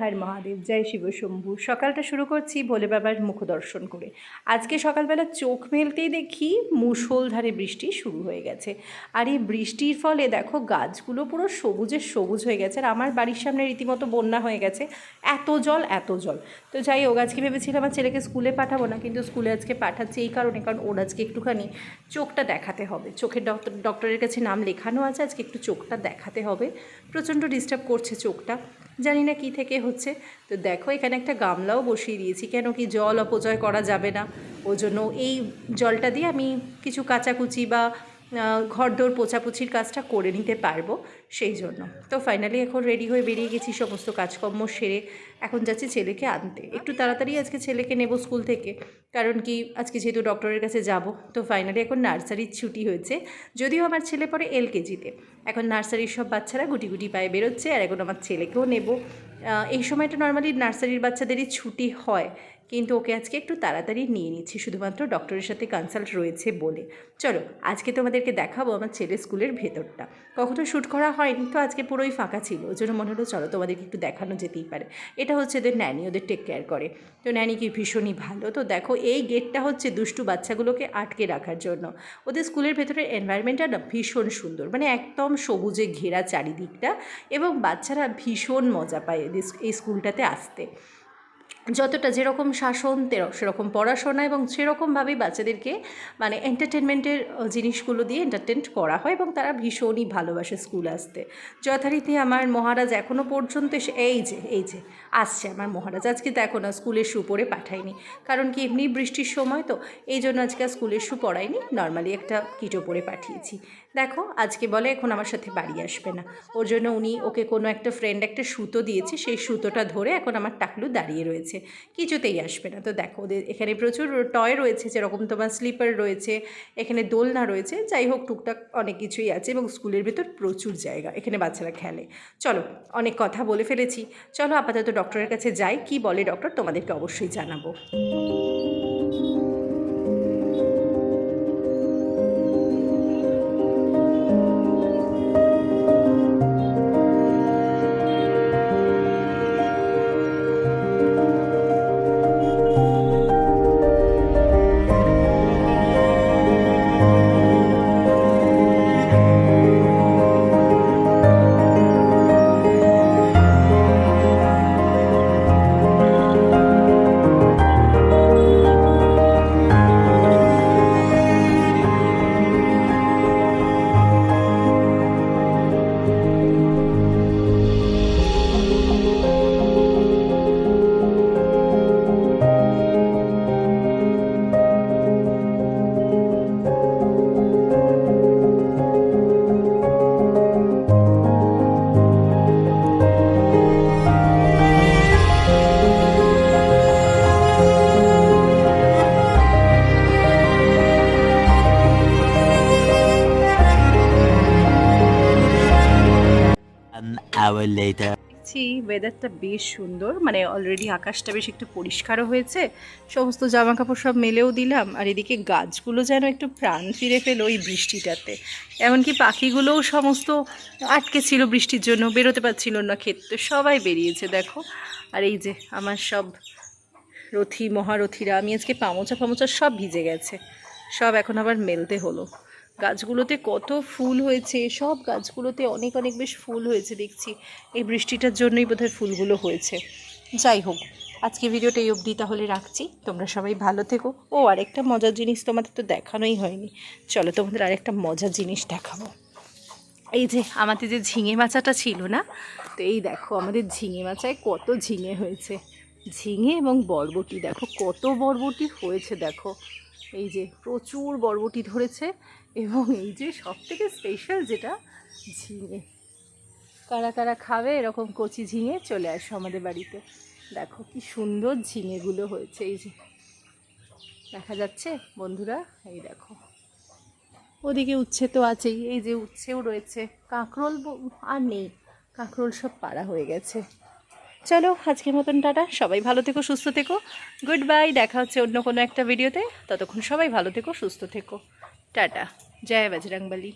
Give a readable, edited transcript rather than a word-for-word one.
হর মহাদেব, জয় শিব শম্ভু। সকালটা শুরু করছি ভোলে বাবার মুখ দর্শন করে। আজকে সকালবেলা চোখ মেলতেই দেখি মুষলধারে বৃষ্টি শুরু হয়ে গেছে। আর এই বৃষ্টির ফলে দেখো গাছগুলো পুরো সবুজের সবুজ হয়ে গেছে। আর আমার বাড়ির সামনে রীতিমতো বন্যা হয়ে গেছে, এত জল এত জল। তো যাই হোক, আজকে ভেবেছিলাম আমার ছেলেকে স্কুলে পাঠাবো না, কিন্তু স্কুলে আজকে পাঠাচ্ছি এই কারণে, কারণ ওর আজকে একটুখানি চোখটা দেখাতে হবে। চোখের ডক্টরের কাছে নাম লেখানো আছে, আজকে একটু চোখটা দেখাতে হবে। প্রচণ্ড ডিস্টার্ব করছে চোখটা, জানি না কী থেকে হচ্ছে। তো দেখো এখানে একটা গামলাও বসিয়ে দিয়েছি, কেন কি জল অপচয় করা যাবে না, ওই জন্য এই জলটা দিয়ে আমি কিছু কাচাকুচি বা ঘরদোর পোছাপুছির কাজটা করে নিতে পারবো, সেই জন্য। তো ফাইনালি এখন রেডি হয়ে বেরিয়ে গেছি, সমস্ত কাজকর্ম সেরে এখন যাচ্ছি ছেলেকে আনতে। একটু তাড়াতাড়ি আজকে ছেলেকে নেব স্কুল থেকে, কারণ কি আজকে যেহেতু ডক্টরের কাছে যাব। তো ফাইনালি এখন নার্সারির ছুটি হয়েছে, যদিও আমার ছেলে পড়ে LKG-তে। এখন নার্সারির সব বাচ্চারা গুটি গুটি পায়ে বেরোচ্ছে, আর এখন আমার ছেলেকেও নেব। এই সময়টা নর্মালি নার্সারির বাচ্চাদেরই ছুটি হয়, কিন্তু ওকে আজকে একটু তাড়াতাড়ি নিয়ে নিচ্ছি, শুধুমাত্র ডক্টরের সাথে কনসাল্ট রয়েছে বলে। চলো আজকে তোমাদেরকে দেখাবো আমার ছেলের স্কুলের ভেতরটা। কখনো শ্যুট করা হয়নি, তো আজকে পুরোই ফাঁকা ছিল, ওই জন্য মনে হলো চলো তোমাদেরকে একটু দেখানো যেতেই পারে। এটা হচ্ছে ওদের ন্যানি, ওদের টেক কেয়ার করে। তো ন্যানি কি ভীষণই ভালো। তো দেখো এই গেটটা হচ্ছে দুষ্টু বাচ্চাগুলোকে আটকে রাখার জন্য। ওদের স্কুলের ভেতরের এনভায়রনমেন্টটা না ভীষণ সুন্দর, মানে একদম সবুজে ঘেরা চারিদিকটা, এবং বাচ্চারা ভীষণ মজা পায় এই স্কুলটাতে আসতে। যতটা যেরকম শাসন সেরকম পড়াশোনা, এবং সেরকমভাবেই বাচ্চাদেরকে মানে এন্টারটেনমেন্টের জিনিসগুলো দিয়ে এন্টারটেন করা হয়, এবং তারা ভীষণই ভালোবাসে স্কুল আসতে। যথারীতি আমার মহারাজ এখনও পর্যন্ত এই যে আসছে আমার মহারাজ। আজকে দেখো না স্কুলের শু পরে পাঠাইনি, কারণ কি এমনি বৃষ্টির সময়, তো এই জন্য আজকে স্কুলের শু পরাইনি, নর্মালি একটা কিটো পরে পাঠিয়েছি। দেখো আজকে বলে এখন আমার সাথে বাড়ি আসবে না, ওর জন্য ওকে কোনো একটা ফ্রেন্ড একটা সুতো দিয়েছে, সেই সুতোটা ধরে এখন আমার টাকলু দাঁড়িয়ে রয়েছে, কিছুতেই আসবে না। তো দেখো ওদের এখানে প্রচুর টয় রয়েছে, যেরকম তোমার স্লিপার রয়েছে, এখানে দোলনা রয়েছে, যাই হোক টুকটাক অনেক কিছুই আছে, এবং স্কুলের ভেতর প্রচুর জায়গা, এখানে বাচ্চারা খেলে। চলো অনেক কথা বলে ফেলেছি, চলো আপাতত ডক্টরের কাছে যাই, কি বলে ডক্টর তোমাদেরকে অবশ্যই জানাবো। দেখছি ওয়েদারটা বেশ সুন্দর, মানে অলরেডি আকাশটা বেশ একটু পরিষ্কারও হয়েছে, সমস্ত জামা কাপড় সব মেলেও দিলাম। আর এদিকে গাছগুলো যেন একটু প্রাণ ফিরে পেল ওই বৃষ্টিটাতে, এমনকি পাখিগুলোও সমস্ত আটকে ছিল বৃষ্টির জন্য, বেরোতে পারছিল না ক্ষেত, তো সবাই বেরিয়েছে দেখো। আর এই যে আমার সব মহারথীরা, আমি আজকে পামোচা সব ভিজে গেছে, সব এখন আবার মেলতে হলো। গাছগুলোতে কত ফুল হয়েছে, সব গাছগুলোতে অনেক অনেক বেশ ফুল হয়েছে দেখছি, এই বৃষ্টিটার জন্যই বোধহয় ফুলগুলো হয়েছে। যাই হোক আজকে ভিডিওটা এই অবধি তাহলে রাখছি, তোমরা সবাই ভালো থেকো। ও আরেকটা মজার জিনিস তোমাদের তো দেখানোই হয়নি, চলো তোমাদের আরেকটা মজার জিনিস দেখাবো। এই যে আমাদের যে ঝিঙে মাচাটা ছিল না, তো এই দেখো আমাদের ঝিঙে মাচায় কত ঝিঙে হয়েছে, ঝিঙে এবং বরবটি, দেখো কত বরবটি হয়েছে, দেখো এই যে প্রচুর বরবটি ধরেছে, এবং এই যে সবথেকে স্পেশাল যেটা ঝিঙে, কারা কারা খাবে এরকম কচি ঝিঙে চলে আসো আমাদের বাড়িতে। দেখো কি সুন্দর ঝিঙেগুলো হয়েছে, এই যে দেখা যাচ্ছে বন্ধুরা, এই দেখো ওদিকে উচ্ছে তো আছেই, এই যে উচ্ছেও রয়েছে, কাঁকরোল আর নেই, কাঁকরোল সব পাড়া হয়ে গেছে। চলো আজকের মতন টাটা, সবাই ভালো থেকো সুস্থ থেকো, গুড বাই, দেখা হচ্ছে অন্য কোনো একটা ভিডিওতে, ততক্ষণ সবাই ভালো থেকো সুস্থ থেকো, টাটা, জয় বজরংবলী।